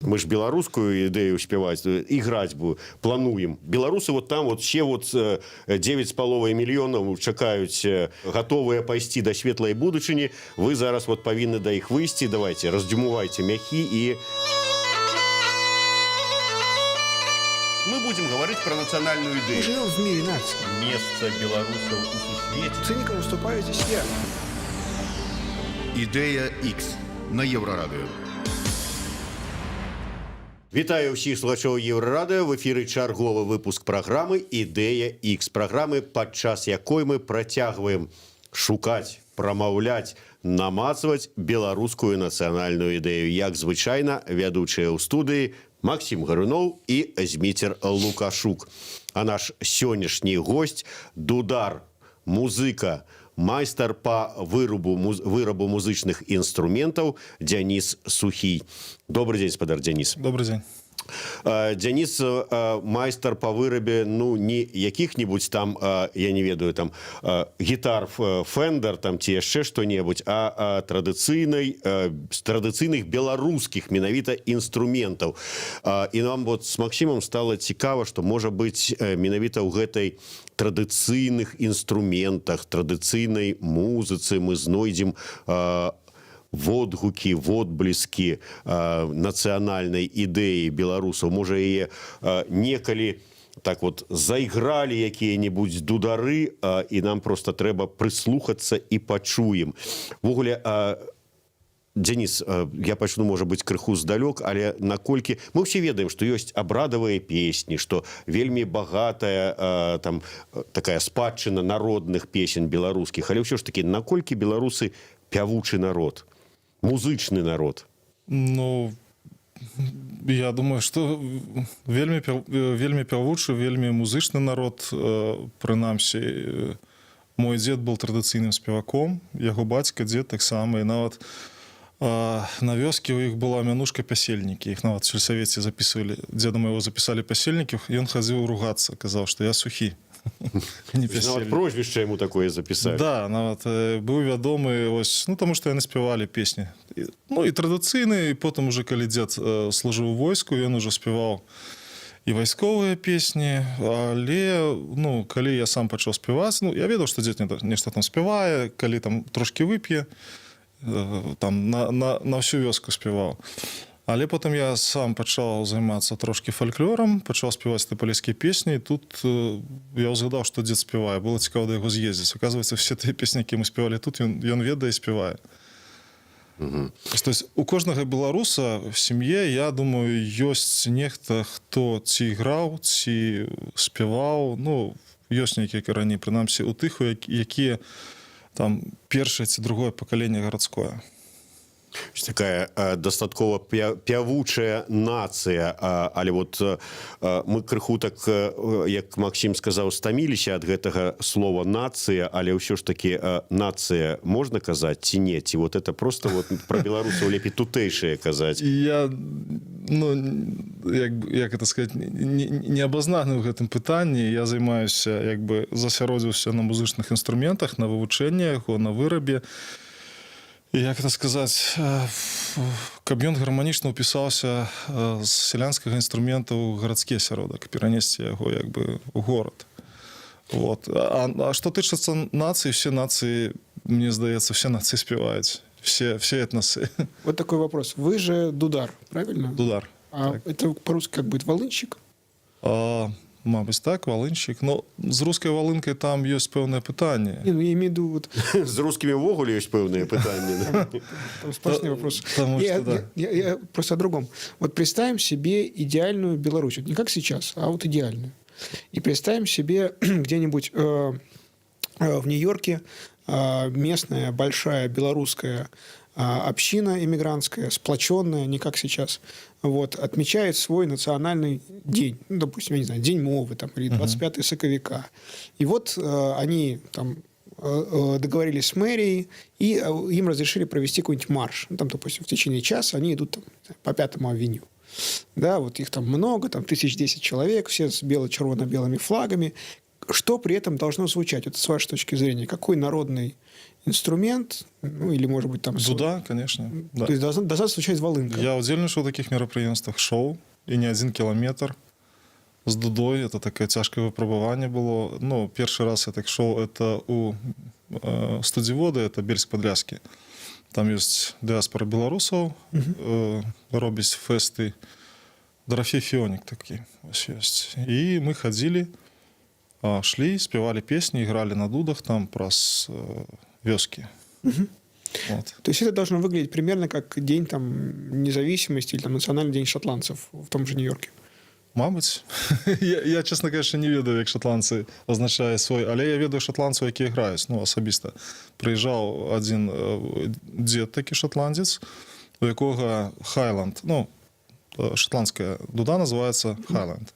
Мы ж беларускую ідэю спяваць, іграць бы плануем. Беларусы вот там вот ще вот 9,5 мільёнаў чакаюць гатовыя пайсці да светлай будучыні. Вы зараз вот павінны да іх выйсці. Давайте, раздзюмувайце мяхі і... Мы будем говорить про национальную идею. Мы живем в мире наций. Место белорусов у сусвете. Циником выступаю здесь я. Ідея X на Єврорадіо. Вітаю ўсіх слухачоў Еўрарадыё. В эфіры чарговы выпуск праграмы «Ідэя X». Праграмы, падчас якой мы працягваем шукаць, прамаўляць, намацваць беларускую нацыянальную ідэю. Як звычайна, вядучыя ў студыі Максим Гаруноў і Зміцер Лукашук. А наш сённяшні госць – дудар, музыка, майстар по вырабу музычных инструментов Денис Сухий. Добрый день, спадар Денис. Добрый день. Денис майстар по вырабе, ну, не якіх-нибудь там, я не ведаю, там, гитар Fender, там, ці яшчэ што-небудзь, а традыцыйных беларускіх менавіта інструментаў. І нам вот с Максимом стало цікава, што можа быць менавіта ў гэтай традыцыйных інструментах, традыцыйнай музыцы мы знойдзем водгукі, водбліскі нацыянальнай ідэі беларусаў. Можа, яе некалі так вот зайгралі якія-небудзь дудары, і нам просто трэба прыслухацца і пачуем. Ввогуле, Денис, я пачну, можа быць, крыху здалёк, але наколькі... Мы ўсе ведаем, што ёсць абрадавыя песні, што вельмі багатая там такая спадчына народных песень беларускіх, але ўсё ж такі, наколькі беларусы пявучы народ, музычны народ? Ну, я думаю, што вельмі пявучы, вельмі музычны народ. Прынамсі, мой дзед был традыцыйным спеваком, яго бацька, дзед таксама, і нават на вёске у іх была мянушка пясельнікі, іх нават в сельсавеце записывали, дзеда моего записали пясельнікі, ён хадзіў ругацца, казаў, што я сухі. Нават прозвішча яму такое запісалі. Да, нават быў вядомы, ось, ну, таму што яны спявалі песні. Ну, і традыцыйны, і потым уже, калі дзед служыў у войску, ён уже спяваў і вайсковыя песні, але, ну, калі я сам пачаў спяваць, ну, я ведаў, што дзед нешта там спявае, калі там трошкі вып'е, там на всю вёску спяваў. Але потым я сам пачаў займацца трошкі фальклорам, пачаў спяваць тыпалійскія песні, і тут я ўзгадаў, што дзед спявае. Было цікава да яго з'ездзіць. Аказваецца, все тыя песні, які мы спявалі тут, ён ведае і спявае. То есть у кожнага беларуса в сям'е, я думаю, ёсць нехта, хто ці іграў, ці спяваў, ну, ёсць нейкія карані, прынамсі, у тых, якія там першае ці другое пакаленне гарадское. Такая дастаткова пявучая нацыя, але вот мы крыху так, як Максим сказаў, стаміліся ад гэтага слова нацыя, але ўсё ж таки нацыя можна казаць ці не? Ці вот это просто вот про беларусаў лепей тутэйшае казаць? Я, ну, як это сказаць, не абазнаны ў гэтым пытанні. Я займаюся, як бы засяродзіўся на музычных інструментах, на вывучэнні яго, на вырабе. І, як это сказаць, каб ён гарманічна ўпісаўся з сялянскага інструмента ў гарадскі асяродак, перанесці яго, як бы, у горад. Вот. А што тычыцца нацыі, все нацыі, мне здаецца, все нацыі спеваюць, все этносы. Вот такой вопрос. Вы же дудар, правильно? Дудар. А так. Это по-русски как будет волынщик? Мабыць, так, валынщик. Но з рускай валынкай там ёсць пэўнае пытанне. Не, ну я имею в виду... Вот... З рускімі ўвогуле ёсць пэўныя пытанні. Там сплошный вопрос. Я просто о другом. Вот представим себе идеальную Беларусь. Не как сейчас, а вот идеальную. И представим себе где-нибудь в Нью-Йорке местная большая белорусская община иммигрантская, сплоченная, не как сейчас, вот, отмечает свой национальный день. Ну, допустим, я не знаю, День мовы там, или 25 соковика. И вот они там договорились с мэрией, и им разрешили провести какой-нибудь марш. Ну, там, допустим, в течение часа они идут там, по 5-му авеню. Да, вот их там много, там 1010 человек, все с бело-червоно-белыми флагами. что при этом должно звучать, вот с вашей точки зрения? Какой народный инструмент, ну, или, может быть, там... Дуда, конечно. Да. То есть должна звучать волынка. Я удзельнічаў у таких мерапрыемствах, шоу, і не 1 кіламетр з дудой. Это такое цяжкае выпрабаванне было. Ну, першы раз я так шоу, это у студзіводы, это Бельск-Падляскі. Там ёсць дыаспора беларусаў, робіць фэсты. Дорофей Фіонік такі ось ёсць. І мы хадзілі, шли, спевали песни, играли на дудах там праз вёски. Вот. То есть это должно выглядеть примерно как день там, независимости или там, национальный день шотландцев в том же Нью-Йорке. Мабуть. Я, чесно кажучи, не ведаю, як шотландці означає свой, але я ведаю шотландців, які грають, ну, особисто. Приїжджав один дід такий шотландець, у якого Хайланд, ну, шотландська дуда називається Хайланд.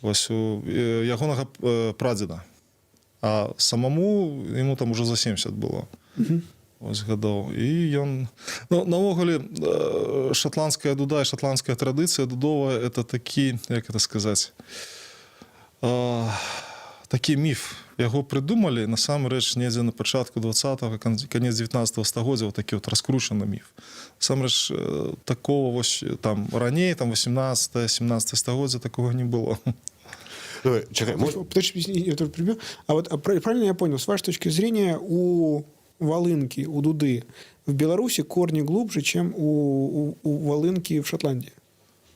Ось у ягонага прадзеда. А самому йому там уже за 70 було. Ось гадоў. І ён... Ну, наогуле, шотландская дуда і шотландская традыцыя дудовая — это такі, як это сказаць, такі міф. Яго прыдумалі, насамрэч, недзе на пачатку 20-го, канец 19-го стагоддзя, вот такі вот раскручаны міф. Насамрэч, такого вось там раней, там 18-17 стагоддзя, такого не было. Чекай, подожди, я тоже прибью. А вот правильно я понял, с вашей точки зрения, у волынки, у дуды в Беларуси корни глубже, чем у волынки в Шотландии?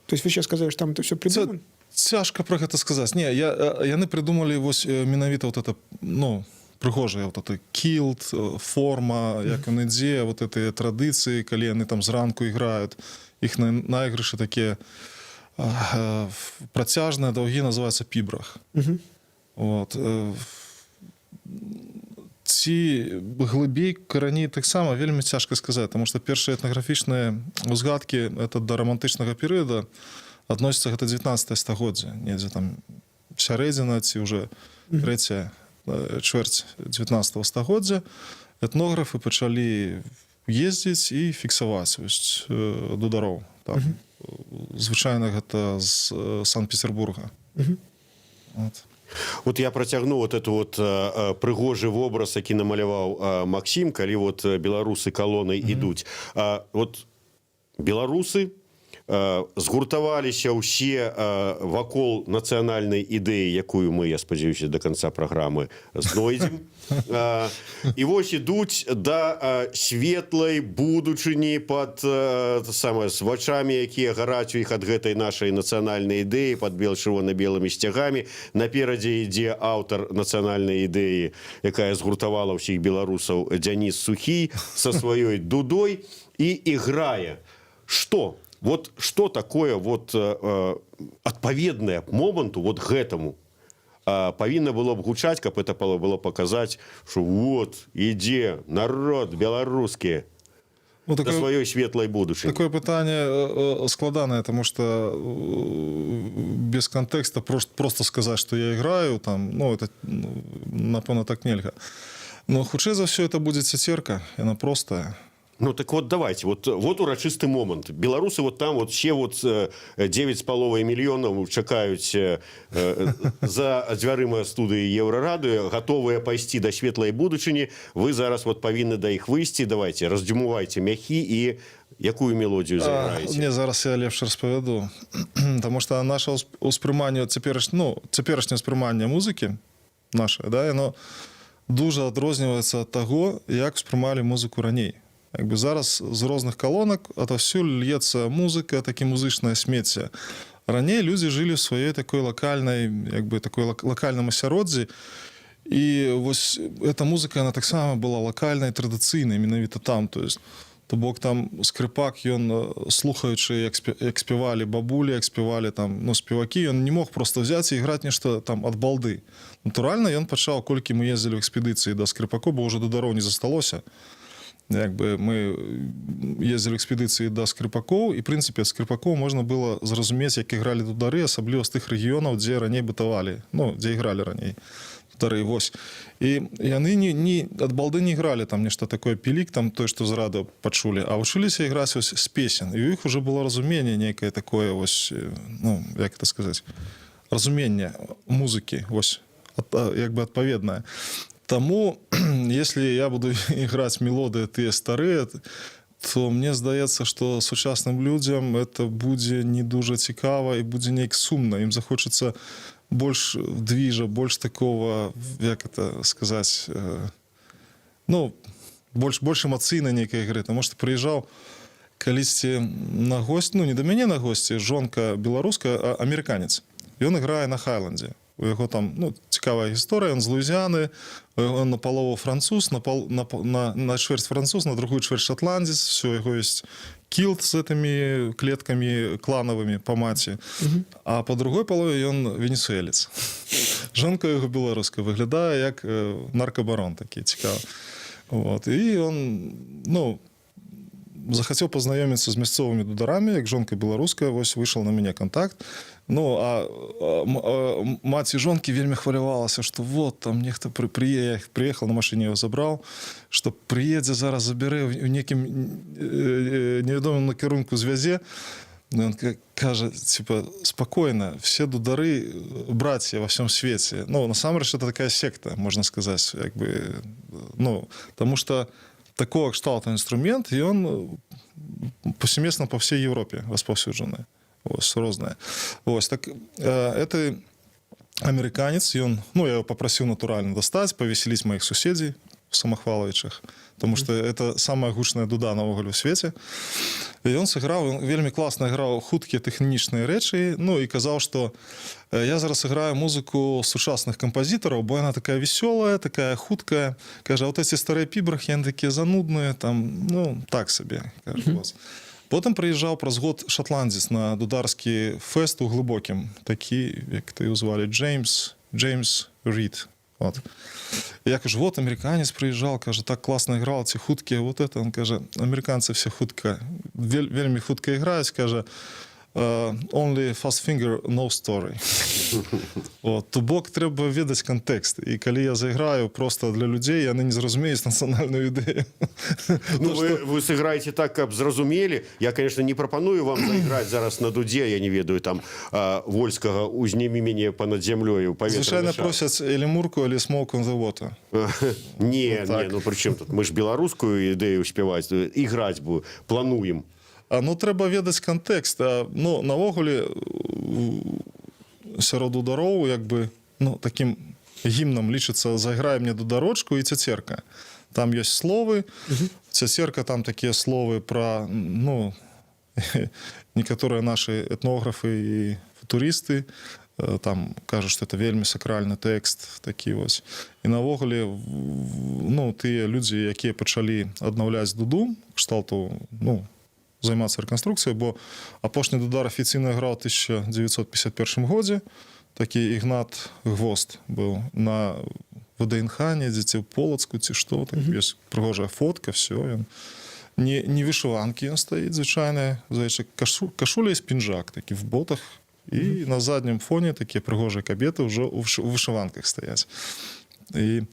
То есть вы сейчас сказали, что там это все придумано? Цяжка про гэта сказаць. Не, яны придумали вось менавіта вот это, ну, прыгожая вот это кілт, форма, як ён ідзе, вот эти традыцыі, калі яны там зранку іграюць, іх найгрышы такія працяжныя, даўгі, называюцца пібрах. Вот. Ці глыбей караней таксама вельмі цяжка сказаць, таму што першыя этнаграфічныя узгадкі это да рамантычнага перыяда адносіцца гэта 19 стагоддзя, недзе там сярэдзіна ці ўжо трэцяя чвэрць 19 стагоддзя. Этнографы пачалі ездзіць і фіксаваць дудароў. Там, звычайна гэта з Санкт-Петербурга. Вот я працягну вот эту вот прыгожы вобраз, які намаляваў Максім, калі вот беларусы калонай ідуць. Вот беларусы згуртаваліся ўсе вакол нацыянальнай ідэі, якую мы, я спадзяюся, до конца праграмы знойдзем. І вось ідуць да светлай будучыні пад з вачамі, якія гараць у іх ад гэтай нашай нацыянальнай ідэі, пад чырвона-белымі сцягамі. Наперадзе ідзе аўтар нацыянальнай ідэі, якая згуртавала ўсіх беларусаў, Дзяніс Сухій са сваёй дудой і іграе. Што? Вот что такое вот адпаведнае моманту вот гэтаму павінна было б гучаць, каб это было паказаць, что вот ідзе народ беларускі да сваёй светлай будучыні. Такое пытанне складанае, тому что без контекста просто сказаць, что я играю, там, ну, это, напэўна, так нельга. Но хутчэй за все это будзе цяцерка, яна простая. Ну так вот давайте, вот урачысты момант. Беларусы вот там вот все вот 9,5 мільёнаў чакаюць за дзвярыма студыі Еўрарадыё, гатовыя пайсці да светлай будучыні. Вы зараз вот павінны да іх выйсці. Давайте, раздзюмувайце мяхі і якую мелодію зайграеце. Не, зараз я лепш распавяду. Таму што наша ўспрыманне, цяперашняе ўспрыманне музыкі наша, да, яно дуже адрозніваецца ад таго, як успрымалі музыку раней. Якби зараз з розных колонок отовсюль льецца музыка, такі музычнае смецце. Раней людзі жылі ў сваёй такой лакальнай, якби такой лакальным асяроддзі, і вось эта музыка, она таксама была лакальнай, традыцыйнай, менавіта там. То бок там скрипак, ён, слухаючы, як спявалі бабулі, як спявалі там, ну, спевакі, ён не мог просто взяць і іграць нешта там ад балды. Натуральна, ён пачаў, колькі мы ездзілі ў экспедыцыі да скрипаку, бо ўжо дудароў не засталося. Якби мы ездзілі экспедыцыі да скрипакоў, і, в прынцыпе, ад скрипакоў можна было зразумець, як ігралі дудары, асабліва з тых рэгіёнаў, дзе раней бытавалі, ну, дзе ігралі раней дудары, вось. І яны ад балды не ігралі там нешта такое пілік, там тое, што з радыё пачулі, а вучыліся іграць вось з песен. І у іх ужо было разуменне нейкае такое, вось, ну, як это сказаць, разуменне музыкі, вось, як бы адпаведная. Таму если я буду іграць мелодыі тыя старыя, то мне здаецца, што сучасным людзям это будзе не дужа цікава і будзе неяк сумна. Ім захочацца больш движа, больш такого, як это сказаць, ну, больш эмацыйна нейкай ігры. Таму што прыязджаў калісьці на госць, ну, не да мяне на госці, жонка беларуская, а амерыканец. Ён іграе на Хайландзе. У яго там, ну, цікавая гісторыя, ён з Луізіяны, он на палову француз, на чвэрць француз, на другую чвэрць шатландзец, все, яго ёсць кілт з гэтымі клеткамі кланавымі па маці, а па другой палове ён венесуэлец. Жонка яго беларуская выглядае як наркабарон такі цікавы. Вот. І ён, ну, захацеў пазнаёміцца з мясцовымі дударамі, як жонка беларуская, вось выйшаў на мяне контакт. Ну, а маці жонкі вельмі хвалявалася, што вот там нехта прыехаў, на машыне яго забраў, што прыедзе зараз забярэ ў некім невядомым накірунку звязе. Ён кажа, типа, спакойна, все дудары братья во всем свеце. Ну, насамрэч, это такая секта, можна сказаць, як бы, ну, таму што такого кшталту інструмент, і ён повсеместно по всей Европе распаўсюджаны. Ось, рознае. Ось, так, это амерыканец, ён, ну, я его попросил натурально достать, повеселить моих суседзей самахваловичах, потому что это самая гучная дуда наогул у свеце. І ён сыграў, вельмі класна іграў хуткія тэхнічныя рэчы, ну, і казаў, што я зараз іграю музыку сучасных кампазітараў, бо яна такая весёлая, такая хуткая. Кажа, вот эти старыя пібрахі, яны такія занудныя, там, ну, так сабе, кажа, Потым прыязджаў праз год шатландзец на дударскі фэст у глыбокім, такі, як ты его звалі, Джеймс Рид. Вот. Я кажу, вот американец прыязджаў, кажа, так класна іграў, ці хуткія, вот это. Он кажа, амерыканцы все хутка, вельмі хутка іграюць, кажа, only fast finger, no story. Вот. То бок трэба ведаць кантэкст. І калі я зайграю просто для людзей, яны не зразумеюць нацыянальную ідэю. Ну, вы сыграеце так, каб зразумелі. Я, конечно, не прапаную вам заіграць зараз на дуде, я не ведаю, там, Вольскага «Узнімі мяне па-над зямлёю». Звычайна просяць или мурку, или smoke on the water. Не, ну пры чым тут? Мы ж беларускую ідэю спяваць, іграць бы, плануем. Ну, трэба ведаць кантэкст. Ну, навогуле, сярод дудароў, як бы, ну, такім гімнам лічыцца «Зайграй мне дударочку» і «Цяцерка». Там ёсць словы. «Цяцерка» там такія словы пра, ну, некаторыя нашы этнографы і футурысты там кажуць, што это вельмі сакральны тэкст такі вось. І навогуле, ну, тыя людзі, якія пачалі аднаўляць дуду, кшталту, ну, займацца рэканструкцыяй, бо апошні дудар афіцыйна іграў у 1951 годзе. Такі Ігнат Гвозд быў на ВДНХ, недзе ў Полацку ці што, так ёсць прыгожая фотка, все. Не вышыванкі ён стаіць, звычайная, кашуля і пінжак, такі в ботах, і на заднім фоне такія прыгожыя кабеты ўжо ў вышыванках стаяць. І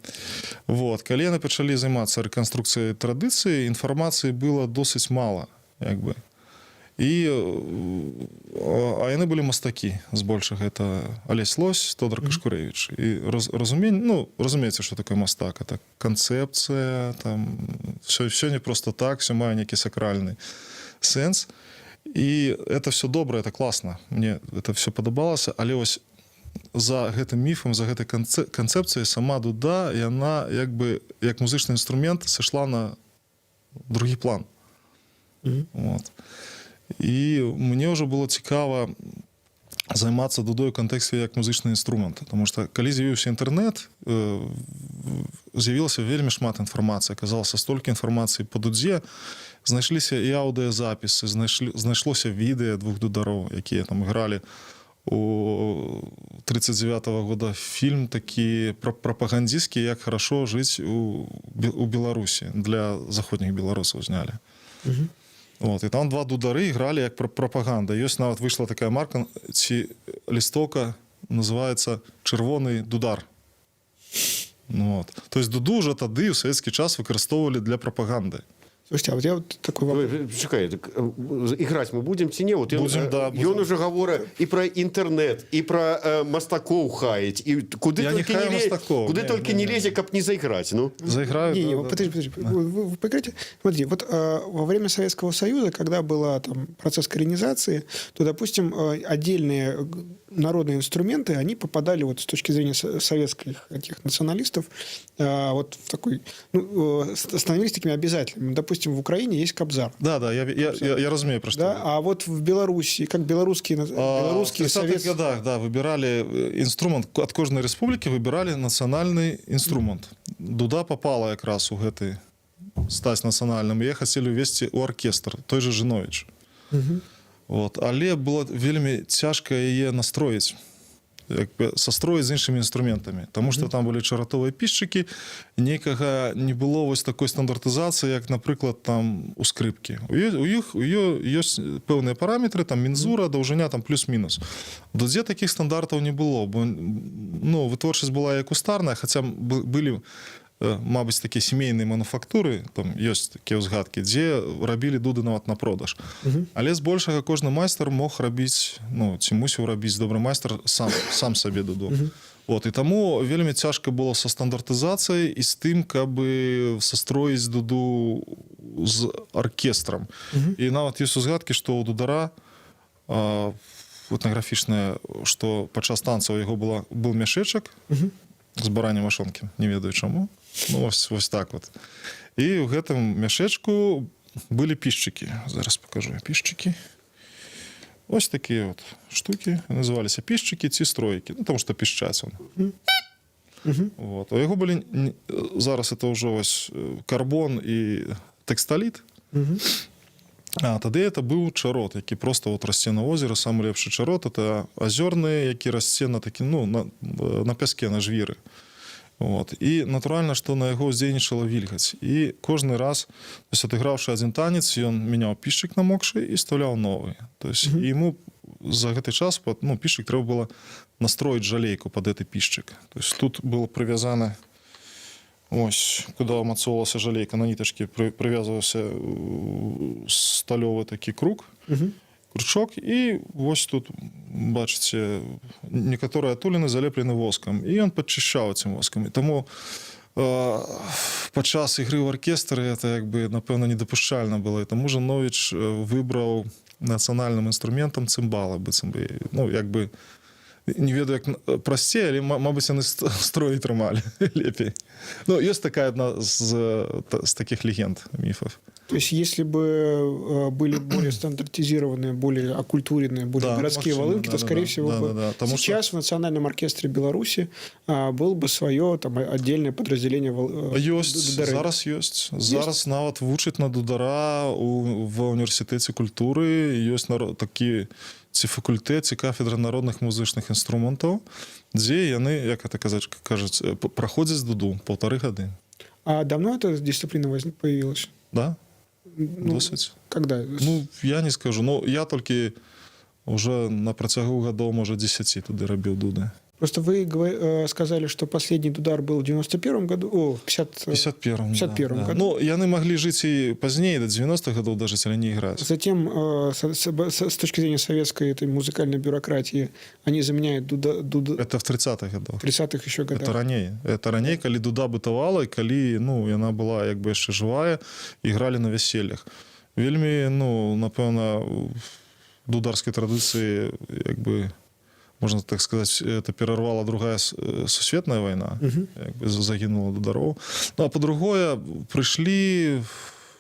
вот, калі яны пачалі займацца рэканструкцыяй традыцыі, інфармацыі было досыць мала. Як бы. А яны былі мастакі, збольшага это Алесь Лось, Тодар Кашкурэвіч. І разумееце, што такое мастак. Это канцэпцыя, там, все не просто так, все мае нейкі сакральны сэнс. І это все добра, это класна. Мне это все падабалася, але ось за гэтым міфам, за гэтай канцэпцыяй сама дуда, яна як бы, як музычны інструмент сышла на другі план. Вот. І мне ўжо было цікава займацца дудой у кантэксце як музычны інструмент, тому што калі з'явіўся інтэрнэт, з'явілася вельмі шмат інфармацыі, аказалася столькі інфармацыі па дудзе, знайшліся і аўдыёзапісы, знайшлося відэа двух дудароў, якія там ігралі у 39-го года фільм такі прапагандзісцкі, як хорошо жыць у Беларусі, для заходніх беларусаў знялі. Вот, і там два дудары ігралі як прапаганда. Ёсць нават выйшла такая марка ці лістока, называецца «Чырвоны дудар». Вот. То есть дуду ўжо тады ў савецкі час выкарыстоўвалі для прапаганды. Слушайте, а вот я вот такой вопрос. Чекай, так, іграць мы будзем ці не? Вот Будзем, да, будзем. Ён уже гаворыць і пра інтэрнэт, і пра мастакоў хаіць, і куды Я не толькі хаю не мастакоў, куды не, толькі не, не не. лезе, каб не заіграць. Ну. Заиграю. Не, да, да, подожди. да. Вы прекратите. Смотри, вот во время Советского Союза, когда был там процесс коренизации, то, допустим, отдельные народные инструменты, они попадали вот с точки зрения советских этих националистов вот в такой, становились такими обязательными. Допустим, в Украине есть кобзар. Да, я разумею, про что. Да? А вот в Беларуси, как белорусские В 30-х советские... годах, да, выбирали инструмент, от кожной республики выбирали национальный инструмент. Дуда попала как раз у гэтай стаць национальным, и я хотел увести у оркестр, той же Жинович. Вот. Але было вельмі цяжка яе настроіць, састроіць з іншымі інструментамі, тому што там былі чаратовыя пішчыкі, нейкага не было вось такой стандартызацыі, як, напрыклад, там у скрыпкі. У іх ёсць пэўныя параметры, там мензура, даўжыня там плюс-мінус. У дудзе такіх стандартаў не было, бо вытворчасць была як кустарная, хаця былі мабыць, такія сямейныя мануфактуры, там ёсць такія ўзгадкі, дзе рабілі дуды нават на продаж. Але збольшага кожны майстар мог рабіць, ці мусіў рабіць добры майстар сам сабе дуду. Вот, і таму вельмі цяжка было са стандартызацыяй і з тым, каб састроіць дуду з аркестрам. І нават ёсць узгадкі, што у дудара этнаграфічная, што падчас танцаў у яго быў мяшэчак з бараннай машонкі, не ведаю чаму. Вось так вот. І ў гэтым мяшэчку былі пішчыкі. Зараз покажу пішчыкі. Ось такія вот штукі. Называліся пішчыкі ці стройкі. Таму што пішчаць он. Вот. У яго былі... Зараз это ўжо вось карбон і тэксталіт. А тады это быў чарот, які просто вот расце на озеры. Самы лепшы чарот — это азёрны, які расце на такі, на пяске, на жвіры. Вот. І натуральна, што на яго ўздзейнічала вільгаць. І кожны раз, то есть, адыграўшы адзін танец, ён мяняў пішчык намокшы і стаўляў новы. То есть, ему за гэты час пішчык трэба было настроіць жалейку пад гэты пішчык. То есть, тут было прывязана, ось, куди мацовалася жалейка, на нітачкі прывязваўся сталёвы такі круг, крючок, і вось тут, бачыце, некаторыя атуліны залеплены воскам, і ён падчышчаў этим воскам. І таму падчас ігры ў аркестры это, напэўна, недапушчальна было. І таму Жанович выбраў нацыянальным інструментам цымбалы, быццам бы, не ведаю, як прасцей, але, мабыць, яны строі трымалі лепей. Ёсць такая одна з таких легенд, мифов. То есть, если бы были более стандартизированные, более оккультуренные, более городские волынки, то, скорее всего, сейчас в Национальном оркестре Беларуси было бы свое там, отдельное подразделение дудары. Зараз ёсць. Зараз нават вучаць на дудара в універсітэце культуры. Ёсць такі ці факультэт, ці кафедра народных музычных інструментаў, дзе яны, як это кажуць, праходзяць дуду 1,5 гады. А давно эта дисциплина появилась? Да. Досыць. Когда? Я не скажу. Я толькі уже на працягу гадоў, можа, 10 туды рабіў дуды. Просто вы сказали, что последний дудар был в 91-м году, 51-м да. году. Яны маглі жыць і пазней, до 90-х годов даже, але не играть. Затем, с точки зрения советской этой музыкальной бюрократии, они заменяют дуда... Это в 30-х годах. В 30-х еще годах. Это раней, калі дуда бытавала, і калі, яна была яшчэ жывая, ігралі на вяселлях. Вельмі, напэўна, дударскай традыцыі, можно так сказать, это перервала другая сусветная война, загинула дудароў. А по-другое, прыйшлі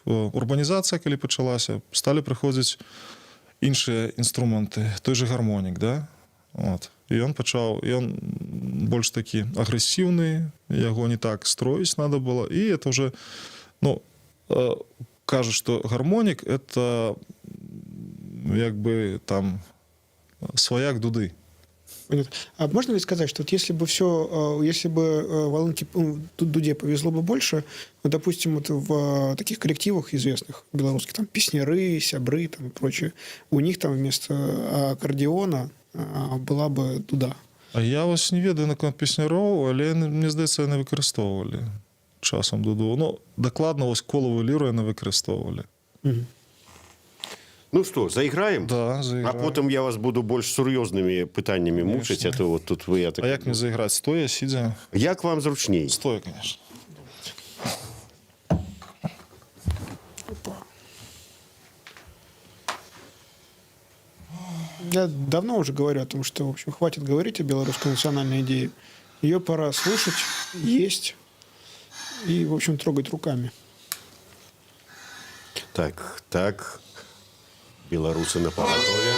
урбанізацыя, калі пачалася, сталі прыходзіць іншыя інструменты, той же гармонік, да? Вот. І ён больш такі агрэсіўны, яго не так строіць надо было, і это уже, кажуть, что гармонік — это там свояк дуды. Понятно. А можно ли сказать, что вот если бы волынки дуде повезло бы больше, допустим, вот в таких коллективах известных белорусских, там песняры, сябры там, и прочее, у них там вместо аккордеона была бы дуда? А я вас не ведаю наконт песняроў, але, мне здаецца, яны выкарыстоўвалі. часом дуду. Ну, докладно ось колову ліру я не використовували. Ну что, заиграем? Да, А заіграю. потом я вас буду больш сур'ёзнымі пытаннямі мучыць, а то вот тут вы я так... А як мне заіграти? Стоя, сидя? Як вам зручней? Стоя, конечно. Я давно уже говорю о том, что, в общем, хватит говорить о белорусской национальной идее. Ее пора слушать, есть и, в общем, трогать руками. Так. Белорусы на поготове.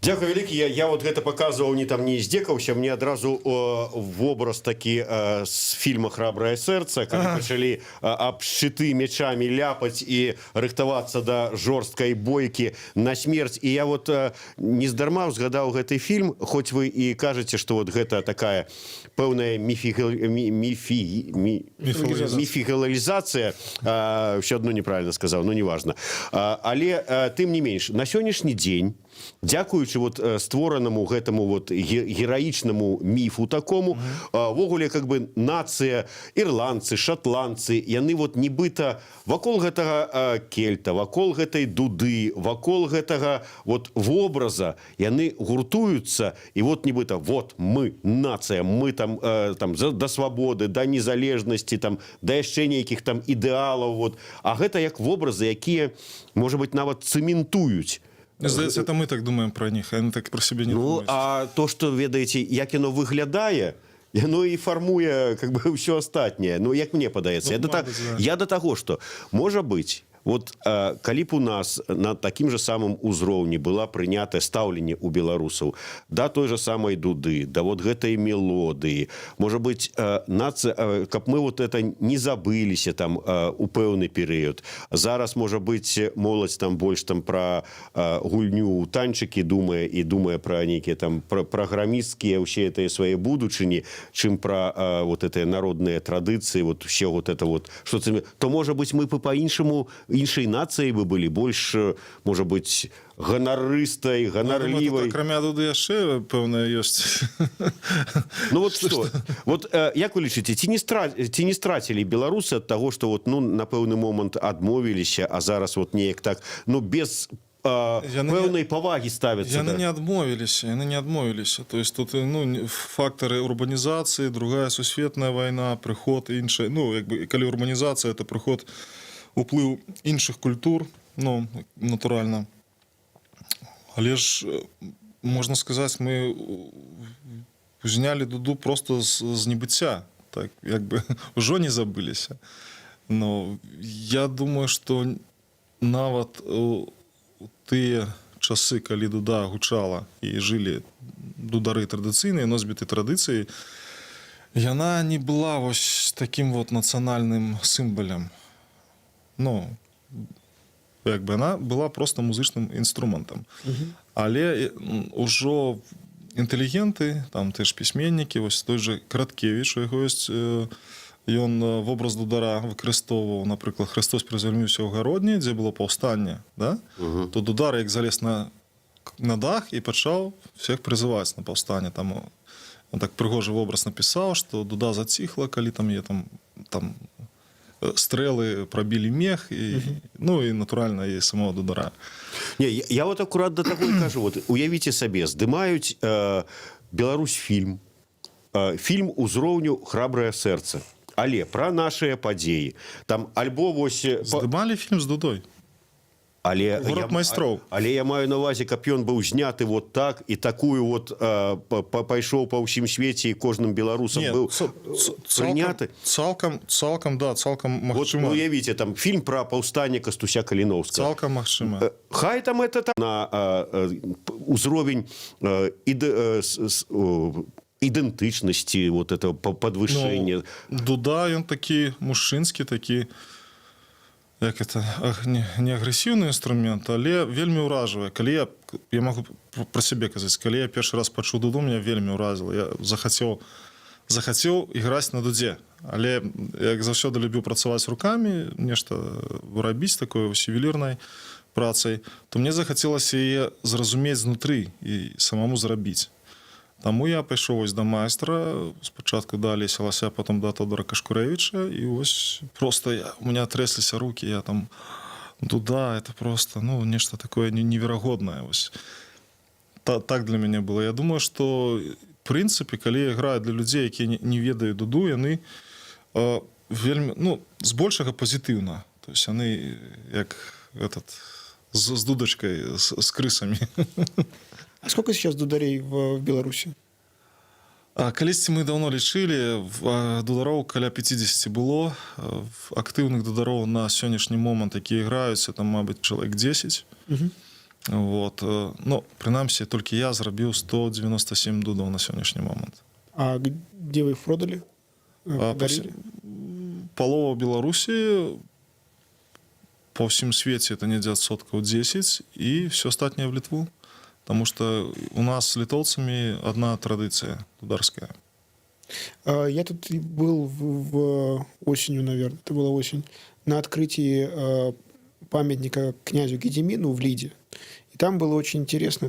Дякую вялікі. Я вот гэта паказваў не здзекаўся, мне адразу вобраз такі з фільма «Храбрае сэрца», калі пачалі аб шчыты мечамі ляпаць і рыхтавацца да жорсткай бойкі на смерць. І я вот нездарма узгадаў гэты фільм, хоць вы і кажаце, што вот гэта такая пэўная міфігалізацыя, ўсё адно неправільна сказаў, ну неважна. Але тым не менш, на сённяшні дзень, дзякуючы вот створанаму гэтаму вот гераічнаму міфу такому, ввогуле как бы нацыя, ірландцы, шатландцы, яны вот нібыта вакол гэтага кельта, вакол гэтай дуды, вакол гэтага вот вобраза яны гуртуюцца, і вот нібыта вот мы нацыя, мы там да свабоды, да незалежнасці, там да яшчэ нейкіх там ідэалаў, вот. А гэта як вобразы, якія, можа быць, нават цэментуюць. Мне здаецца, это мы так думаем про них, а они так про себя не Ну, думают. а то, что, ведаеце, як яно выглядае, яно і фармуе как бы ўсё астатняе. Ну, як мне падаецца. Я да таго, што, можа быць, вот калі б у нас на такім же самым узроўні была прынятае стаўленне ў беларусаў да той же самай дуды, да вот гэтай мелодыі, можа быць, нацыя, каб мы вот это не забыліся там у пэўны перыяд. Зараз, можа быць, моладзь там больш там пра гульню ў танчыкі думае і думае пра нейкія там праграмісцкія ўсе гэтыя свае будучыні, чым пра вот гэтыя народныя традыцыі, вот все вот это вот, што то, можа быць, мы па-іншаму іншай нацыі бы былі больш, можа быць, ганарыстай, ганарлівай. Акрамя дуды яшчэ пэўная ёсць. Ну вот што? Вот як вы лічыце, ці не страцілі беларусы ад таго, што вот, ну, на пэўны момант адмовіліся, а зараз вот неяк так, ну, без пэўнай павагі ставяцца? Яны не адмовіліся. То есть тут, ну, фактары урбанізацыі, другая сусветная вайна, прыход іншая. Ну, як бы, калі урбанізацыя, это прыход уплыў іншых культур, ну, натуральна. Але ж, можна сказаць, мы узнялі дуду просто з небыцця. Так, як бы, ужо не забыліся. Но я думаю, што нават у тыя часы, калі дуда гучала і жылі дудары традыцыйныя, носьбіты традыцыі, яна не была вось такім вот нацыянальным сімвалем. Ну, як бы яна была просто музычным інструментам. Але ўжо інтэлігенты, там ты ж пісьменнікі, вось той же Краткевіч, у яго ёсць ён вобраз дудара выкарыстоўваў, напрыклад, Христос прызвярнуўся ў гародні, дзе было паўстанне, да? То дудар як залез на дах і пачаў всех прызываць на паўстанне. Там он так прыгожы вобраз напісаў, што дуда заціхла, калі там е там стрэлы прабілі мех і, ну і натуральна і самого дудара. Не, я вот акурат да таго і кажу, вот уявіце сабе, здымаюць Беларусь фільм, фільм узроўню «Храбрае сэрца», але пра нашыя падзеі. Там альбо вось Здымалі фільм з дудой. Але «Горад майстроў». Але я маю на увазе, каб ён быў зняты вот так і такую вот пайшоў па ўсім свеце і кожным беларусам быў прыняты. Цалкам магчыма. Вот уявіце, там фільм пра паўстанне Кастуся Каліноўскага. Цалкам магчыма. Хай там это там на узровень ідэнтычнасці, вот это падвышэнне. Дуда, ён такі мужчынскі, такі, як это, не агрэсіўны інструмент, але вельмі ўражвае. Калі я магу пра сябе казаць, калі я першы раз пачуў дуду, меня вельмі ўразіла. Я захацеў іграць на дудзе. Але як заўсёды любіў працаваць рукамі, нешта вырабіць такой ювелірнай працай, то мне захацелася яе зразумець знутры і самому зрабіць. Таму я пайшоў вось да майстра, спачатку да Алеся Лася, потом да Тодора Кашкурэвіча, і вось просто у меня трэсліся рукі, я там, дуда, это просто, ну, нешта такое неверагоднае. Вось. Так для мяне было. Я думаю, што, в прынцыпе, калі я граю для людзей, якія не ведаюць дуду, яны вельмі, ну, збольшага пазітыўна. То есть яны, як этот, з дудачкай, з крысамі. А сколько сейчас дударей в Беларуси? Калісьці мы даўно лічылі, дудароў каля 50 было, актыўных дудароў на сённяшні момант, якія граюць, там, мабыць, чалавек 10. Вот. Ну, прынамсі, толькі я зрабіў 197 дудаў на сённяшні момант. А где вы их продали? Палова Беларусі, по ўсім свеце это недзе адсоткаў 10, і все астатняе в Літву. Потому что у нас с литовцами одна традиция дударская. Я тут был осенью, наверное, это была осень, на открытии памятника князю Гедимину в Лиде. И там было очень интересно,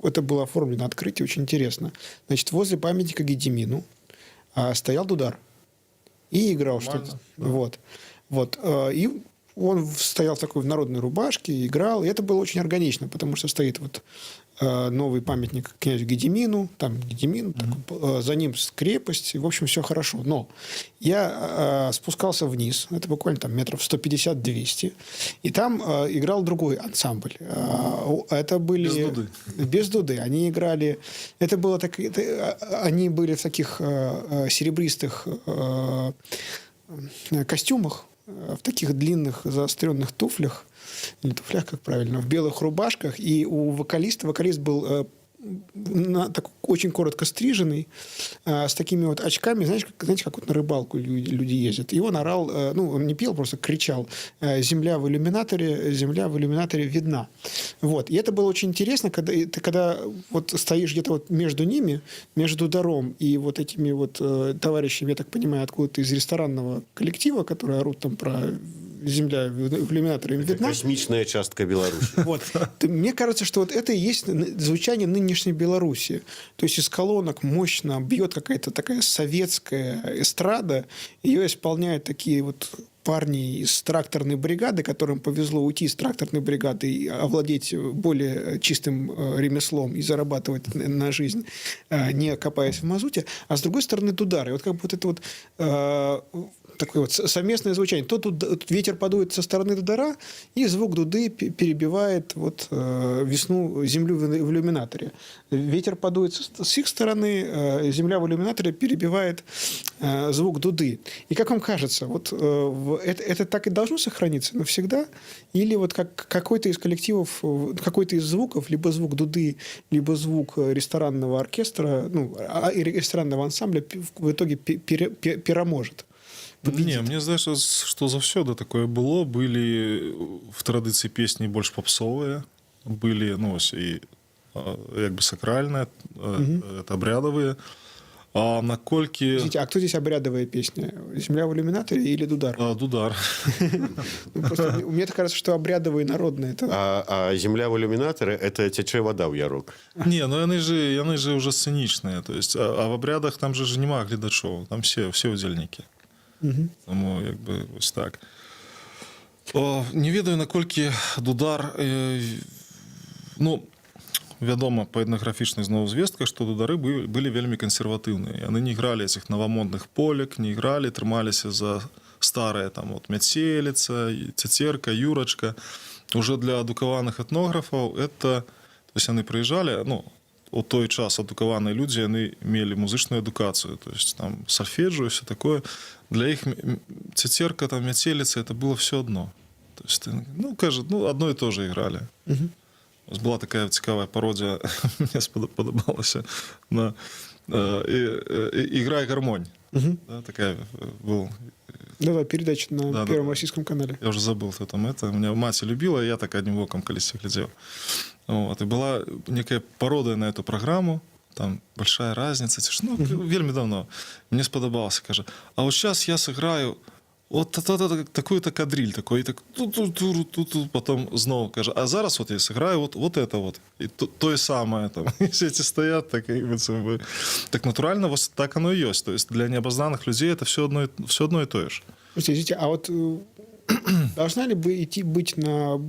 это было оформлено открытие, очень интересно. Значит, возле памятника Гедимину стоял дудар и играл что-то. Да. Вот. И он стоял такой в народной рубашке, играл, и это было очень органично, потому что стоит вот новый памятник князю Гедимину, там Гедимин, такой, за ним крепость, и, в общем, все хорошо. Но я спускался вниз, это буквально там метров 150-200, и там играл другой ансамбль. Это были... Без дуды. Без дуды. Они играли... Это было так... Они были в таких серебристых костюмах, в таких длинных заостренных туфлях, не туфлях, как правильно, в белых рубашках, и у вокалист был такой, очень коротко стриженный, с такими вот очками, знаете, как вот на рыбалку люди ездят. И он орал, ну, он не пел, просто кричал: земля в иллюминаторе видна. Вот. И это было очень интересно, когда вот стоишь где-то вот между ними, между дударом и вот этими вот товарищами, я так понимаю, откуда-то из ресторанного коллектива, которые орут там про земля в иллюминаторе видна. Космичная частка Беларуси. Вот. Мне кажется, что вот это и есть звучание нынешней Беларуси. То есть из колонок мощно бьет какая-то такая советская эстрада. Ее исполняют такие вот парни из тракторной бригады, которым повезло уйти из тракторной бригады и овладеть более чистым ремеслом и зарабатывать на жизнь, не копаясь в мазуте. А с другой стороны дудары. И вот как бы вот это вот такое вот совместное звучание. Тут ветер подует со стороны дудара, и звук дуды перебивает вот весну, землю в иллюминаторе. Ветер подует с их стороны, земля в иллюминаторе перебивает звук дуды. И как вам кажется, вот это так и должно сохраниться навсегда? Или вот как какой-то из коллективов, какой-то из звуков, либо звук дуды, либо звук ресторанного оркестра, ну, ресторанного ансамбля в итоге переможет? Не, мне здаецца, што заўсёды такое было. Былі в традыцыі песні больш папсовыя, былі, ну, ось, і як бы сакральныя, это абрядовые. А наколькі... Подождите, а кто здесь обрядовая песня? «Земля в иллюминаторе» или «Дудар»? Дудар. Ну, просто мне так кажется, что обрядовые народные. Это... А земля в иллюминаторе – это тече вода в ярок. Не, ну яны же уже сцэнічныя. То есть, а в абрядах там же няма гледачоў. Там все удзельнікі. Тому як бы ось так. Не ведаю, наколькі Дудар... Ну, вядома, па этнаграфічных зноў звестках, што дудары былі вельмі кансерватыўныя. Яны не ігралі этих новомодных полек, не ігралі, трымаліся за старыя там вот мяцеліца, цяцерка, юрачка. Уже для адукаваных этнографаў это... То есть яны прыязджалі, ну, у той час адукаваныя людзі, яны мелі музычную адукацыю, то есть там сольфеджио, все такое. Для іх цяцерка, там мяцеліца, это было все одно. То есть, ну, кажа, ну, одно и то же играли. Была такая цікавая пародія, мені сподобалася, на «Играй гармонь». Да, такая была. Да, передача на Первом российском канале. Я уже забыл, кто там это. Меня мать любила, и я так одним оком колись глядел. Вот. И была некая пародия на эту программу, там «Большая разница». Ну, вельми давно. Мне сподобалося, каже, а вот сейчас я сыграю от такую-то кадриль, такой, и так потом знову каже, а зараз вот я сыграю вот это вот, и то самое там. И все эти стоят, так, так натурально, вот так оно и есть. То есть для необознаних людей это все одно и то же. Слушайте, а вот должна ли быть на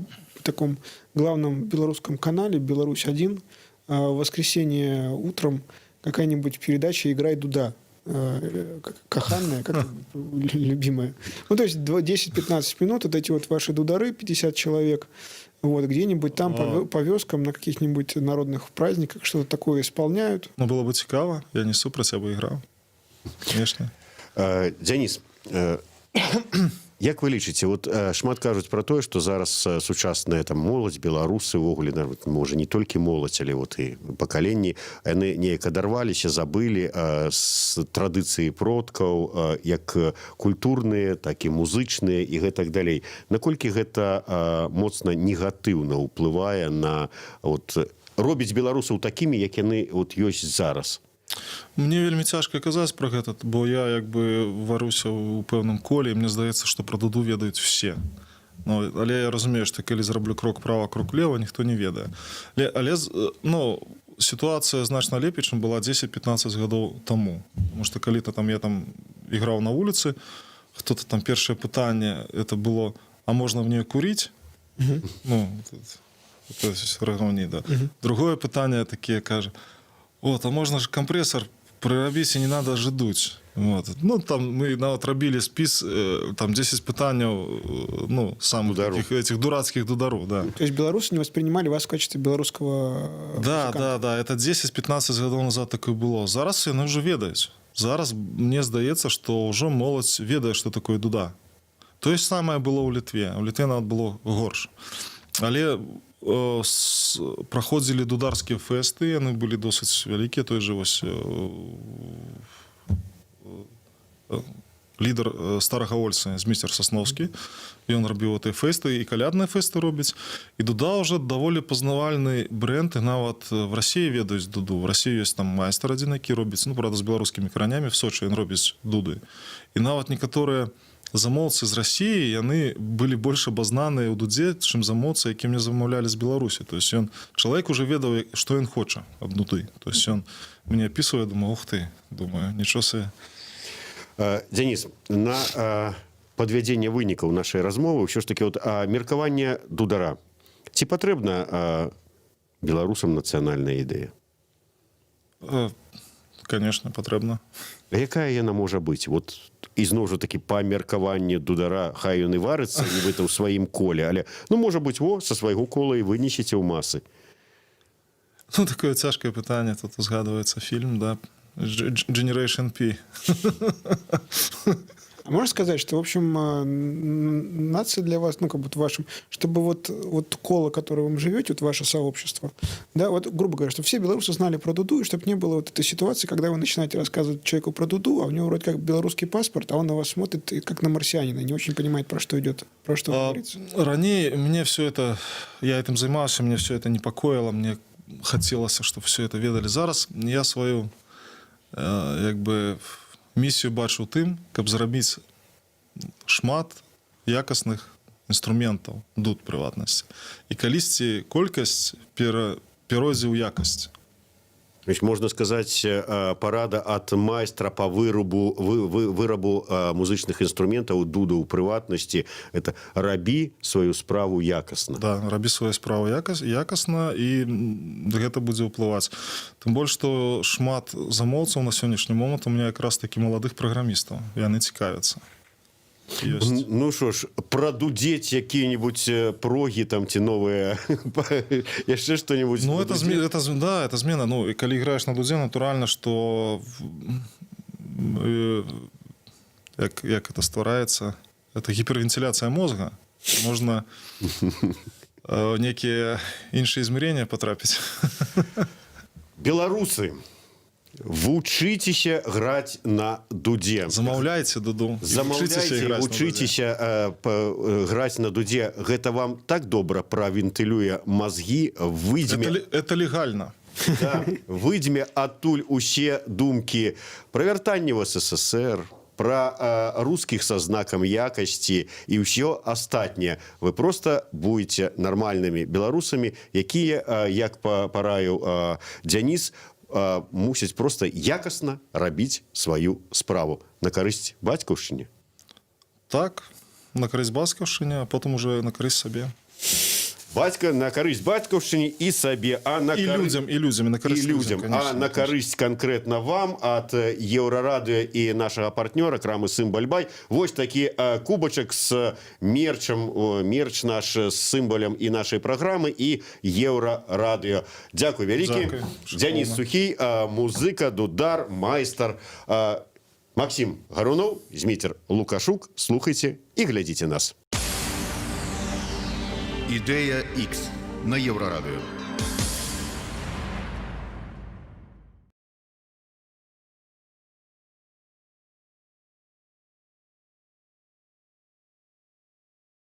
таком главном белорусском канале «Беларусь-1» в воскресенье утром какая-нибудь передача «Играй Дуда»? Каханная, как любимая. Ну, то есть 10-15 минут, вот эти вот ваши дудары, 50 человек, вот, где-нибудь там по вёскам на каких-нибудь народных праздниках что-то такое исполняют. Ну, было бы цікаво, я не супраць, я бы играл. Конечно. Дзяніс, як вы лічыце, вот шмат кажуць пра тое, што зараз сучасная там моладзь, беларусы ўвогуле, можа не толькі моладзь, але вот і пакаленні, яны неяк адарваліся, забылі з традыцыі продкаў, як культурныя, так і музычныя і гэтак далей. Наколькі гэта моцна негатыўна ўплывае на вот робіць беларусаў такімі, як яны вот ёсць зараз? Мне вельмі цяжка казаць пра гэта, бо я як бы варуся ў пэўным коле, і мне здаецца, што пра дуду ведаюць все. Ну, але я разумею, што калі зраблю крок права, крок лева, ніхто не ведае. Але ну, сітуацыя значна лепей, чым была 10-15 гадоў таму. Таму што калі-то там я там іграў на вуліцы, хто-то там першае пытанне это было, а можна мне куріць? Ну, то есть рагаўні, да. Другое пытанне такие кажа, вот, а можно же компрессор прырабіць, і не надо ждуть. Вот. Ну, там мы нават рабілі спіс, там 10 пытанняў, ну, самых таких этих дурацких дударов, да. То есть белорусы не воспринимали вас в качестве белорусского музыканта? Да, это 10-15 гадоў назад такое было. Зараз яны ўжо ведаюць. Зараз мне здаецца, што ўжо моладзь ведае, што такое дуда. То есть самае было ў Літве. У Літве нават было горш. Але праходзілі дударскія фэсты, яны былі досыць вялікія, той же вось лідар старага Ольцы, змістер Сасноўскі, ён рабіў гэтыя фэсты, і калядныя фэсты робіць, і дуда ўжо даволі пазнавальны бренд, і нават в Расіі ведаюць дуду. В Расіі ёсць там майстар адзін, які робіць, ну, правда, з беларускімі каранямі, в Сочы ён робіць дуды. І нават некаторыя замоўцы з Расіі, яны былі больш абазнаныя ў дудзе, чым замоўцы, які мне замаўлялі з Беларусі. То есть ён, чалавек уже ведаў, што ён хоча ад дуды. То есть ён мне апісвае, думаю, ух ты, думаю, нічого сабе. Дзяніс, на падвядзенне вынікаў нашай размовы ўсё ж такі вот меркаванне дудара. Ці патрэбна беларусам нацыянальная ідэя? Конечно, патрэбна. А якая яна можа быць? Вот ізноў жа такі па меркаванні дудара, хай ён і варыцца нібыта ў сваім коле, але ну можа быць, са свайго кола і вынесеце ў масы. Ну, такое цяжкае пытанне, тут узгадваецца фільм, да, Generation P. А можно сказать, что, в общем, нация для вас, ну, как бы в вашем, чтобы вот коло, которое вы живете, вот ваше сообщество, да, вот, грубо говоря, чтобы все белорусы знали про Дуду, и чтобы не было вот этой ситуации, когда вы начинаете рассказывать человеку про Дуду, а у него вроде как белорусский паспорт, а он на вас смотрит как на марсианина, не очень понимает, про что идет, про что говорится. Ранее мне все это, я этим занимался, мне все это непокоило, мне хотелось, чтобы все это ведали. Зараз я свою якби місію бачу тим, каб зрабіць шмат якасных інструментаў дуд прыватнасці. І калісьці колькасць перойдзе ў якасць. Значит, можно сказать, парада от майстра по вырабу музычных инструментов, дуду у прыватнасці, это рабі свою справу якасна. Да, рабі сваю справу якасна, і гэта будзе ўплываць. Тым больш, што шмат замоўцаў на сённяшні момант у меня якраз такі маладых праграмістаў. Яны цікавяцца. Ёсць. Ну что ж, продудеть какие-нибудь проги там те новые, еще что-нибудь. Ну, это змена. Ну, и когда играешь на дуде, натурально, что как это ствараецца, это гипервентиляция мозга. Можно некие іншыя измерения потрапіць. Белорусы, вучыцеся граць на дуде. Замаўляйце дуду. Замаўляйце, вучыцеся граць на дуде. Гэта вам так добра правентылюе мазгі, выйдзьме... Это легально. Да, выйдзьме адтуль усе думкі пра вяртанне в СССР, пра рускіх са знакам якасці і ўсё астатняе. Вы просто будете нармальнымі беларусамі, якія, як параіў Дзяніс, мусяць просто якасна рабіць сваю справу на карысць бацькаўшчыне. Так, на карысць бацькаўшчыне, а потым уже на карысць сабе. Бацька на карысць бацькаўшчыне і сабе, а на людзям, на карысць людзям, а на карысць канкрэтна вам ад Еўрарадыё і нашага партнёра крамы Сымбальбай. Вось такі кубачак з мерчам, мерч наш з сімвалем і нашай праграмы і Еўрарадыё. Дзякуй вялікі. Дзяніс Сухий, музыка, дудар, майстар. Максим Гарунов, Зміцер Лукашук. Слухайце і глядзіце нас. Ідея X на Єврорадіо.